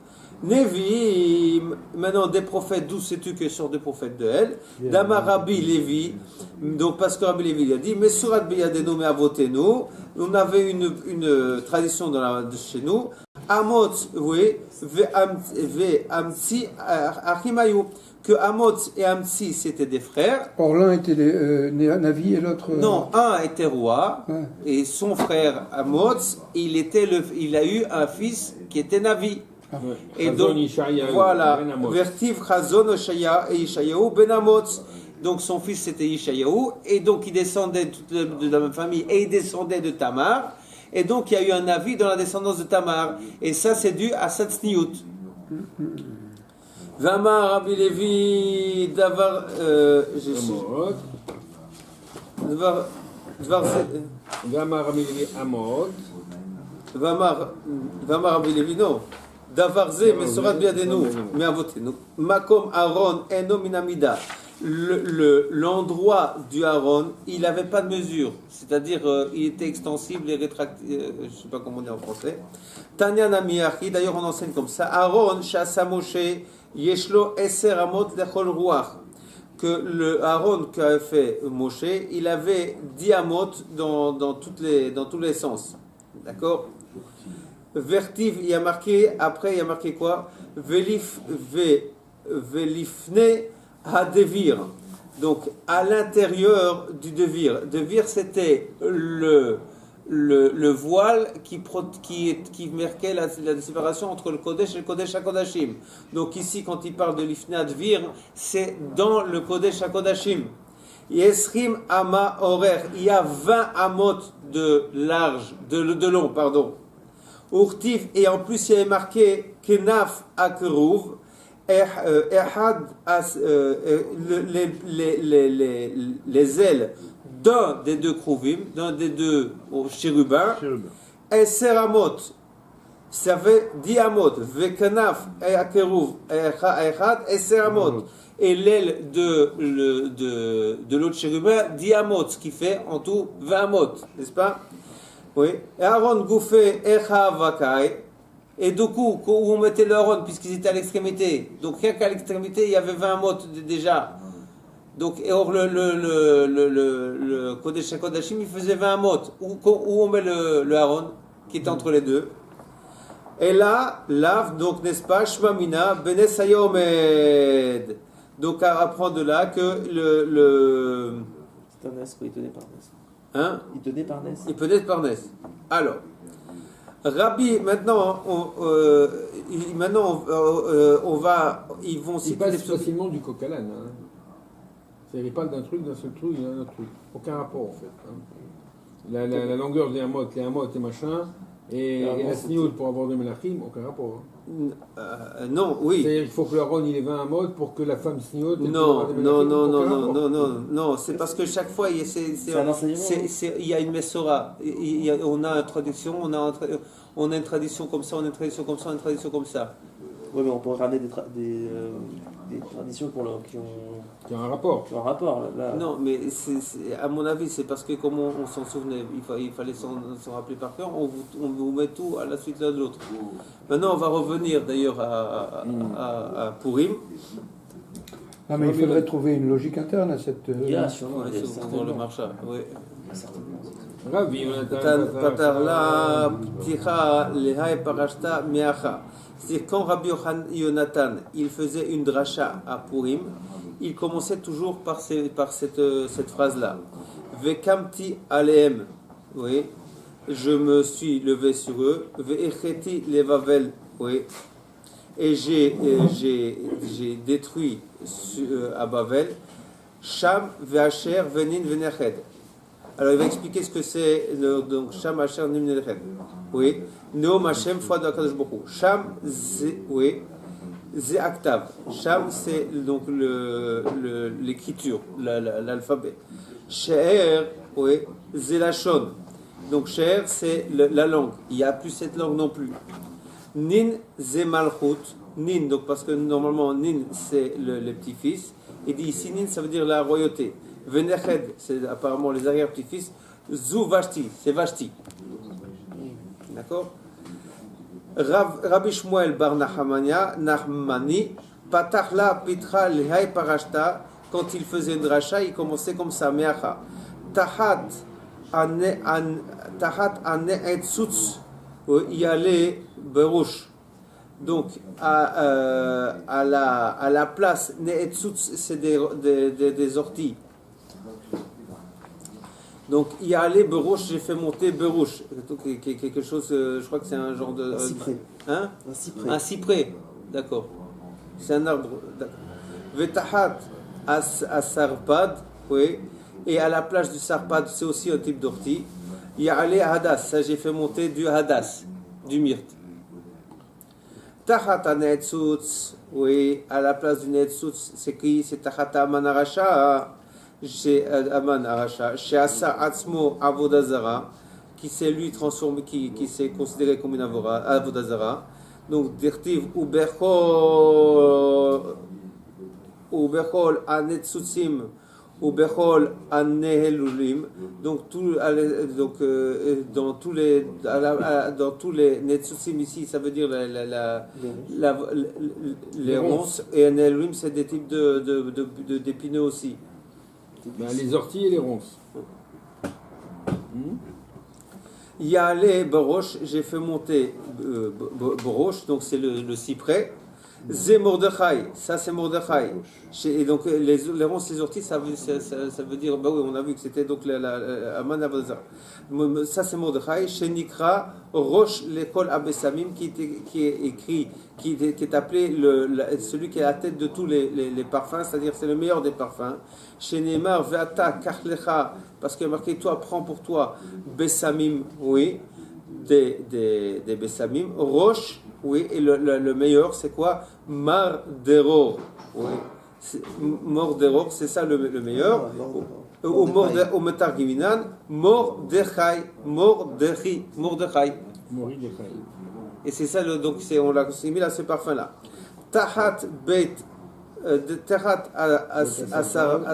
Nevim, maintenant des prophètes, d'où sais-tu que sortent des prophètes de elle? Damar Rabbi Lévi, donc parce que Rabbi Lévi a dit, mais surat biyadenu me avotenu, on avait une tradition de chez nous, Amot, oui, ve Amtsi Achimayu, que Amot et Amtsi c'était des frères. Or l'un était Navi et l'autre. Non, un était roi, et son frère Amot, il a eu un fils qui était Navi. Et donc, voilà, Vertiv Chazon Oshaya et Ishayahu Ben Amotz. Donc son fils c'était Ishayahu, et donc il descendait de la même famille, et il descendait de Tamar. Et donc il y a eu un avis dans la descendance de Tamar. Et ça c'est dû à Satsniout. Vamar Rabbi Levi Davar. Vamar Rabbi Levi Amod. Vamar Rabbi Levi, non. Davarze, mais sera bien de nous, mais à voter nous. Makom Aaron eno minamida. L'endroit du Aaron, il n'avait pas de mesure, c'est-à-dire il était extensible et rétractable, je ne sais pas comment on dit en français. Tanya Namiachi, d'ailleurs on enseigne comme ça. Aaron Shasa Moshe Yeshlo Eser Amot Lechol Ruach. Que le Aaron qu'a fait Moshe, il avait 10 amot dans tous les sens. D'accord? Vertiv, il y a marqué, après il y a marqué quoi? Velifne hadevir. Donc à l'intérieur du devir. Devir c'était le voile qui marquait la séparation entre le Kodesh et le Kodesh HaKodashim. Donc ici quand il parle de l'ifne hadevir, c'est dans le Kodesh HaKodashim. Yesrim ama horaire, il y a 20 amot de large, de long, pardon. Urtif, et en plus il y avait marqué Kenaf Akruv, Ehad, les ailes d'un des deux Kruvim, d'un des deux chérubins, et Seramot, ça fait 10 amot, Vekanaf Akruv, Ehad, et Seramot, et l'aile de l'autre chérubin, 10 amot, ce qui fait en tout 20 amot, n'est-ce pas? Oui, et Aaron Gouffé Echa Vakai, et du coup, où on mettait le Aaron, puisqu'ils étaient à l'extrémité, donc rien qu'à l'extrémité, il y avait 20 mots déjà. Donc, et or le Kodesh HaKodashim, il faisait 20 mots. Où on met le Aaron, qui est entre les deux. Et là, donc n'est-ce pas, Shmamina Benes Hayomed. Donc à apprendre de là que C'est un Nes, il tenait par Nes. Hein? Il tenait par Nes. Il peut être par Nes. Alors, Rabbi, maintenant, ils vont il citer passe les facilement du coq à l'âne. Hein. Il parle d'un truc, d'un seul truc, il y a un autre truc. Aucun rapport en fait. Hein. La longueur des Hamot, les Hamot et machin, et la sniout pour avoir de Melachim, aucun rapport. Hein. Non, oui. C'est-à-dire qu'il faut que le Ron il ait 20 Hamot pour que la femme sniout. Non, c'est parce que chaque fois, il y a une Messora. On a une traduction, on a une tradition comme ça, on a une tradition comme ça, on a une tradition comme ça. Oui, mais on pourrait ramener des traditions qui ont un rapport. Là. Non, mais à mon avis, c'est parce que comme on s'en souvenait, il fallait s'en rappeler par cœur, on vous met tout à la suite l'un de l'autre. Maintenant, on va revenir d'ailleurs à Purim. Ah, mais il faudrait trouver une logique interne à cette... sûrement, dans le marché. Oui. Rabbi Patarla, Pticha, Lehai, Parashta, Miacha. C'est quand Rabbi Yonatan il faisait une dracha à Purim, il commençait toujours par cette phrase-là. Vekamti alehem, oui, je me suis levé sur eux. Ve'echeti levavel, oui, et j'ai détruit à Bavel. Sham ve'asher venin veneched. Alors il va expliquer ce que c'est donc Sham asher nin veneched. Oui. Neom Hashem, foi de Akadosh Baruch Hu. Sham, oui, Ze Aktav. Sham, c'est donc l'écriture, l'alphabet. She'er, oui, Ze Lashon. Donc She'er, c'est la langue. Il n'y a plus cette langue non plus. Nin, Ze Malchut. Nin, donc parce que normalement Nin, c'est les petits-fils. Et dit ici Nin, ça veut dire la royauté. Veneched, c'est apparemment les arrière-petits-fils. Zu Vashti, c'est Vashti. D'accord? Rabbi Shmuel bar Nachmani, Patachla Pitra Lehai Parashta, quand il faisait une dracha, il commençait comme ça, Meacha. Tahat Ane Etzutz, y allait Berouche. Donc, à la place, Neetzutz, c'est des orties. Donc, il y a allé Berouche, j'ai fait monter Berouche. Quelque chose, je crois que c'est un genre de. Un cyprès. Hein? Un cyprès. Un cyprès, d'accord. C'est un arbre. Vetahat Sarpad, oui. Et à la plage du Sarpad, c'est aussi un type d'ortie. Il y a allé Hadas, ça j'ai fait monter du Hadas, du myrte. Tahat Neetzutz, oui. À la place du Neetzutz, c'est qui? C'est Tahat Amanarasha. Chez Aman Aracha, chez Asa Atzmo Avodazara, qui s'est lui transformé, qui s'est considéré comme une Avodazara. Donc, Dirtiv Ubechol Anetzutsim, Ubechol Anehelulim. Donc, dans tous les Netzutsim ici, ça veut dire les ronces, et Anehelulim, c'est des types d'épineux aussi. Ben, les orties et les ronces. Yale Baroche, j'ai fait monter Baroche, donc c'est le cyprès. Zé Mordechai, ça c'est Mordechai. Et donc les ronces, les orties, ça veut dire, bah oui, on a vu que c'était donc Aman Abazar. Ça c'est Mordechai. Chez Nikra, Roche l'école Abessamim, qui est écrit, qui est appelé celui qui est à la tête de tous les parfums, c'est-à-dire c'est le meilleur des parfums. Chez Neymar, Veata Kachlecha, parce qu'il y a marqué toi, prends pour toi Bessamim, oui, des Bessamim. Roche, oui, et le meilleur, c'est quoi? Mardero. Oui. Mordero, c'est ça le meilleur. Au Metargiminan, Mordechai. Et c'est ça, donc on l'a mis à ce parfum-là. Tahat Beit. Tahat Asarpad.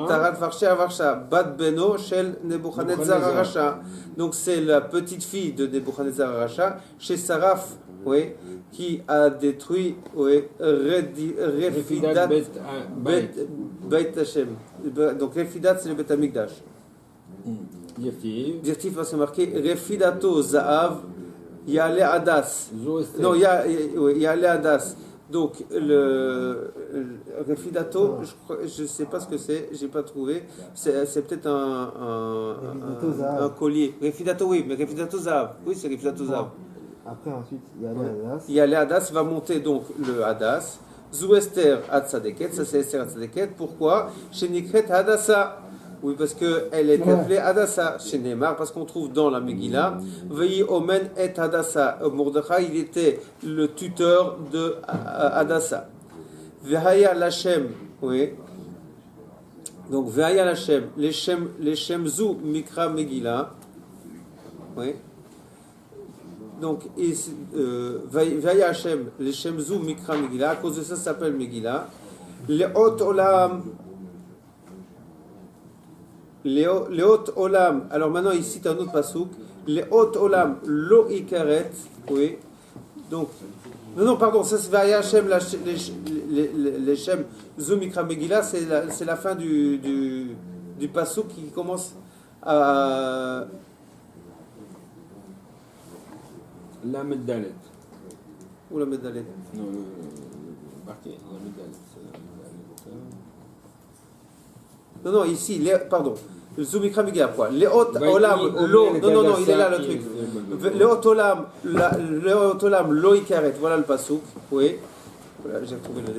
Tahat Vashi Arasha. Bat Beno Shel Nebuchadnezzar Arasha. Donc c'est la petite fille de Nebuchadnezzar Arasha, chez Saraf, oui, qui a détruit, oui, Refidat Beit Hashem. Donc Refidat, c'est le Beit Hamikdash. Dirtif va se marquer Refidato Zaav Yale Adas. Non, Yale Adas. Donc le Refidato, je ne sais pas ce que c'est, j'ai pas trouvé. C'est peut-être un collier. Refidato, oui, mais Refidato Zav. Oui, c'est Refidato Zav. Après, ensuite, il y a le Hadas. Il y a le Hadas, va monter donc le Hadas. Zou Esther Hatzadeket, ça c'est Esther Hatzadeket. Pourquoi? Chez Nikret Hadassa. Oui, parce qu'elle est appelée Hadassa. Chez Neymar, parce qu'on trouve dans la Megillah, Veyi Omen et Hadassa. Mordechai, il était le tuteur de Hadassa. Vehaya Lachem, oui. Donc, Vehaya Lachem, les Shem Zou Mikra Megillah. Oui. Donc, Vaya Hashem, les Shemzou Mikra Megillah, à cause de ça, ça s'appelle Megillah. Les Hot Olam, alors maintenant il cite un autre pasouk, les Hot Olam, Lo Ikaret, oui. Donc, non, pardon, ça c'est Vaya Hashem, les Shem Zou Mikra Megillah, c'est la fin du pasouk qui commence à. La Meddalet. Ou la Meddalet? Non, marqué, la Meddalet. Non, ici, pardon. Zoumikra Megillah, quoi. Les Hot Olam, l'eau. Non, il est là le truc. Les Hot Olam, l'eau Ikaret. Voilà le pasouk. Oui. Voilà, j'ai retrouvé la.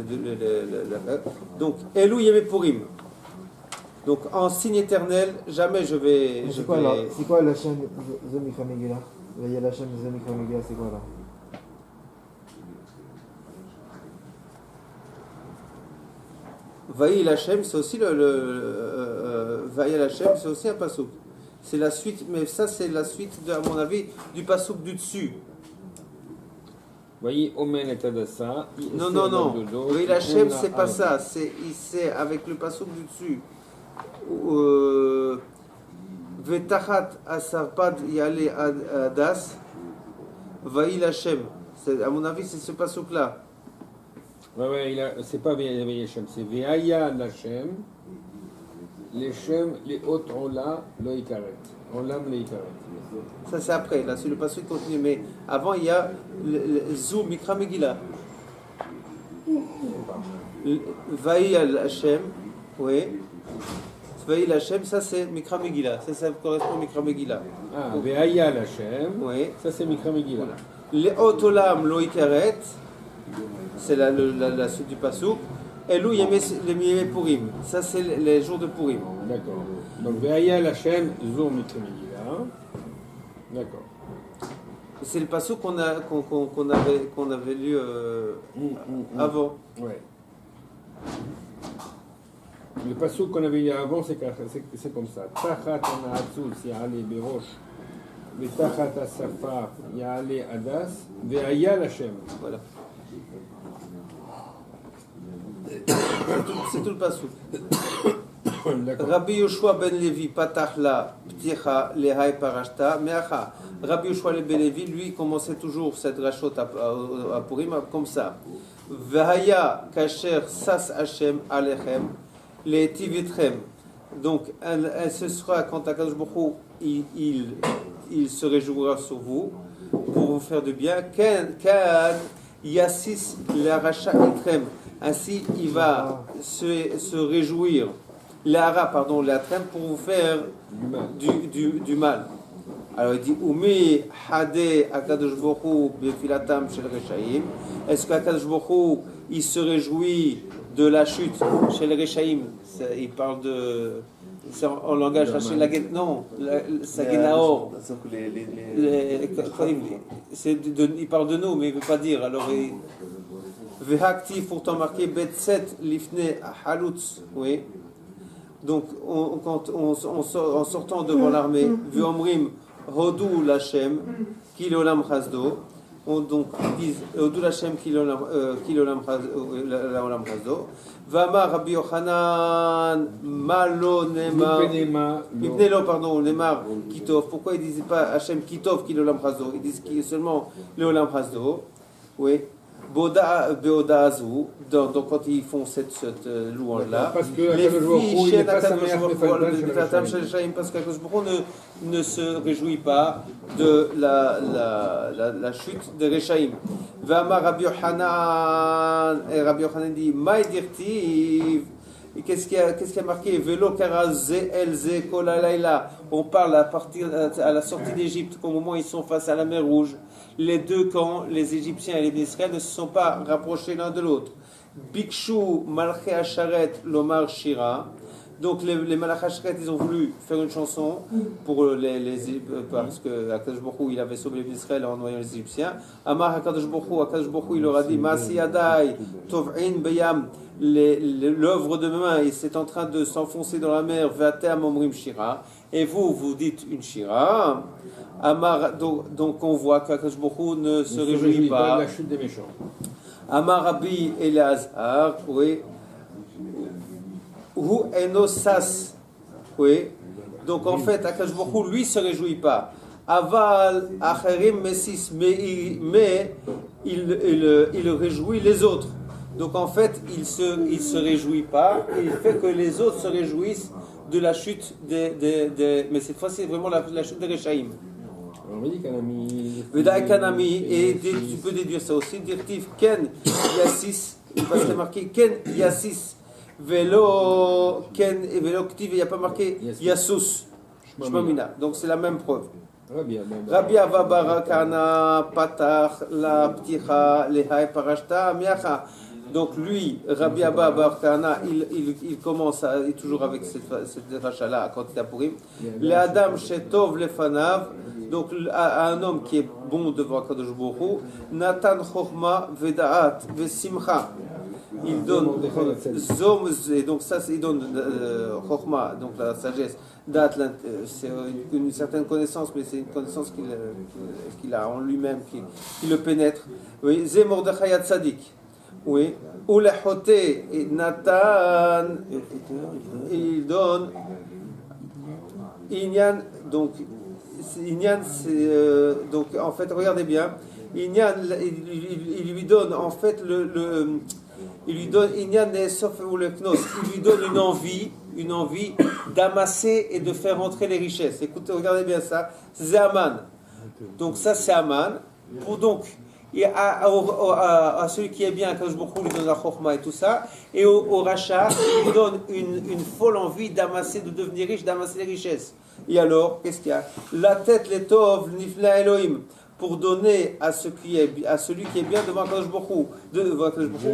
Donc, Elou Yeme Purim. Donc, en signe éternel, jamais je vais. C'est quoi la chaîne Zoumikra Megillah? Il y a la chaîne des amis Megillah, c'est quoi là? Vaïl Hashem, c'est aussi Vaïl Hashem, c'est aussi un pasouk. C'est la suite, mais ça c'est la suite, à mon avis, du pasouk du dessus. Voyez, Omen et Hadassa. Non. Vaïl Hashem, c'est pas ça. C'est avec le pasouk du dessus. Vetachat Asarpad Yale Adas Vaïl Hashem. À mon avis, c'est ce pasouk-là. Ouais, c'est pas Vaïl Hashem, c'est Veaya Hashem, les Shem, les Hot Ola, Lo Ikaret. Olam le Ikaret. Ça, c'est après, là, c'est le pasouk continue. Mais avant, il y a le Zou Mikra Megillah. Vaïl Hashem, oui. Vaïl Hashem, ça c'est Mikra Megillah, ça correspond à Mikra Megillah. Ah, Veaya Hashem, oui. Ça c'est Mikra Megillah. Les Hot Olam Lo Ikaret, c'est la suite du pasouk. Elou Yeme Purim, ça c'est les jours de Purim. D'accord. Donc Veaya Hashem, Zou Mikra Megillah. D'accord. C'est le pasouk qu'on avait lu avant. Ouais. Le pasouk qu'on avait lu avant, c'est comme ça. Tachat Ana'atzul, Ya'ale Berosh, Tachat Asafar, Ya'ale Adas, Ve'aya Hashem. Voilà. C'est tout le pasouk. Rabbi Yoshua ben Levi, Patachla, Pticha, Lehai Parashta, Meacha. Rabbi Yoshua ben Levi, lui, commençait toujours cette rachot à Purim comme ça. Ve'aya Kasher Sas Hashem Alechem. Les Tivitrem. Donc, ce sera quand Akadosh Baruch Hu, il se réjouira sur vous pour vous faire du bien. Kan Yassis l'Aracha Itrem. Ainsi, il va se réjouir. L'Atrem pour vous faire du mal. Alors, il dit Umi Hade Akadosh Baruch Hu Befilatam Shel Reshaim. Est-ce qu'Akadosh Baruch Hu, il se réjouit de la chute chez les Rechaim? Il parle de. C'est en langage Rachel Laget. Non, Saginaor. Il parle de nous, mais il ne veut pas dire. Alors, Vehakti, pourtant marqué Bet7 Lifne Halutz. Oui. Donc, en sortant devant l'armée, Vuomrim Hodou Lachem, Kilolam Chazdo. Donc, ils disent Hodou Lachem, Kilolam Chazdo. Vama Rabbi Yochanan Malo Nemar Mipnelo, pardon, Nemar Kitov. Pourquoi ils ne disent pas Hachem Kitov Kilolam Chazdo? Ils disent seulement Leolam Chazdo. Oui. Boda Beoda Azou, donc quand ils font cette louange-là, parce que les filles parce qu'Akadosh ne se réjouit pas de la chute de Rechaim. Vama Rabbi Yochanan, et Rabbi Yochanan dit Maïdirtiv. Et qu'est-ce qui a marqué? Velo Karaz Elze Kolalaila. On parle à la sortie d'Égypte, qu'au moment où ils sont face à la mer Rouge, les deux camps, les Égyptiens et les Israéliens, ne se sont pas rapprochés l'un de l'autre. Bikshu Malché Asharet Lomar Shira. Donc les Malach Asheret, ils ont voulu faire une chanson pour parce que Akadosh Baruch Hu, il avait sauvé les Israël en noyant les Égyptiens. Amar Akadosh Baruch Hu, il leur a dit Masi Yadai Tov'in Beyam, l'œuvre de mes mains, il est en train de s'enfoncer dans la mer. Vatem Omrim Shira. Et vous dites une Shira. Amar, donc on voit qu'Akadosh Baruch Hu ne se réjouit pas de la chute des méchants. Amar Rabbi Elazar, oui. Hu enosas, oui. Donc en fait, Akadosh Baruch Hu, lui, se réjouit pas. Aval acherim mesis, mais il réjouit les autres. Donc en fait, il se réjouit pas. Il fait que les autres se réjouissent de la chute mais cette fois, c'est vraiment la chute des Rechaïm. On dit Kanami. Vedaï Kanami, et tu peux déduire ça aussi. Dirtiv Ken Yassis, parce que c'est marqué Ken Yassis. Vélo, Ken et Vélo Ktiv, il n'y a pas marqué Yasus, Shmamina. Donc c'est la même preuve. Rabbi Ava Barakana, Patar, La Pticha, Lehai Parashta, Miacha. Donc lui, Rabbi Abba Barakana, il commence toujours avec cette rachat-là quand il a pourri. Le Adam Shetov Lefanav, donc à un homme qui est bon devant Kadosh Baruch Hu, Natan Chochma Vedaat Vesimcha. Il donne Zom, et donc ça, il donne Chochma, donc la sagesse, Dat, c'est une certaine connaissance, mais c'est une connaissance qu'il a en lui-même, qui le pénètre. Oui, Zé Mordechai Tzadik. Oui, ou le Hoté et Nathan, il donne Inyan, donc Inyan, donc en fait, regardez bien, Inyan, il lui donne en fait il lui donne Inyan Nesof ou le Knos, il lui donne une envie d'amasser et de faire rentrer les richesses. Écoutez, regardez bien ça, c'est Aman. Donc ça c'est Aman. Pour donc et à celui qui est bien, à Kadosh Baruch Hu, lui donne la Chokhma et tout ça, et au Racha, il lui donne une folle envie d'amasser, de devenir riche, d'amasser les richesses. Et alors, qu'est-ce qu'il y a? La tête, les tov, nifla Elohim, pour donner à celui qui est bien devant Kadosh Baruch Hu,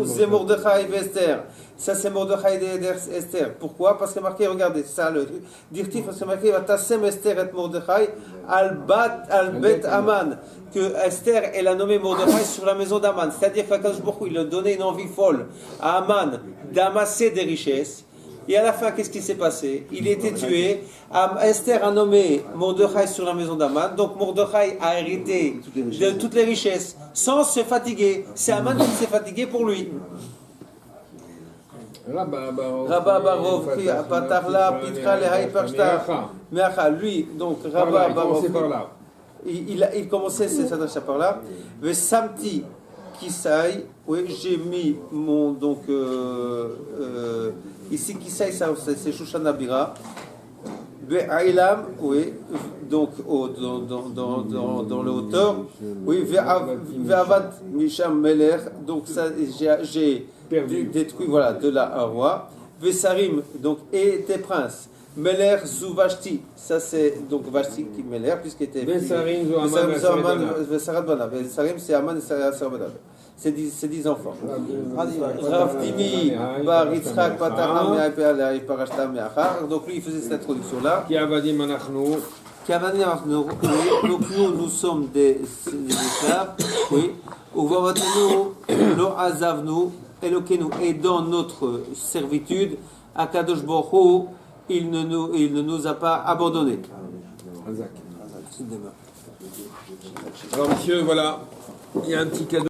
c'est Mordechai et Esther. Ça, c'est Mordechai et Esther. Pourquoi? Parce que marqué, regardez, ça, le dirtif, parce que marqué, Vatasem Esther et Mordechai, al bet Aman, que Esther, elle a nommé Mordechai sur la maison d'Aman. C'est-à-dire qu'Akadosh Baruch Hu, il a donné une envie folle à Aman d'amasser des richesses. Et à la fin, qu'est-ce qui s'est passé? Il a été tué. Esther a nommé Mordechai sur la maison d'Aman. Donc Mordechai a hérité de toutes les richesses sans se fatiguer. C'est Aman qui s'est fatigué pour lui. Rabba Barov, Patarla, Pitra, Lehai Parshta. Lui, donc Rabba Barov, il commençait ses adresses par là. Le Samti Kisai, oui, j'ai mis mon donc. Ici, Kisai, c'est Shoshana Bira. Ve'ailam, oui, donc dans le hauteur. Oui, Ve'avad Misham Meler, donc ça, j'ai détruit, voilà, de la roi. Ve'sarim, donc, et tes princes. Meler Zuvashti, ça c'est donc Vashti qui Meler, puisqu'il était. Ve'sarim, Ve'sarim, c'est Aman et Sarabana. C'est 10 enfants. Rav Timi bar Yitzhak Pataham et Parashta Meachar. Donc lui il faisait cette introduction-là. Qui avadim anachnu. Donc nous sommes des esclaves. Oui. Uvavatenu lo azavnu elokenu. Et dans notre servitude, Akadosh Baruch Hu, il ne nous a pas abandonnés. Alors messieurs, voilà, il y a un petit cadeau.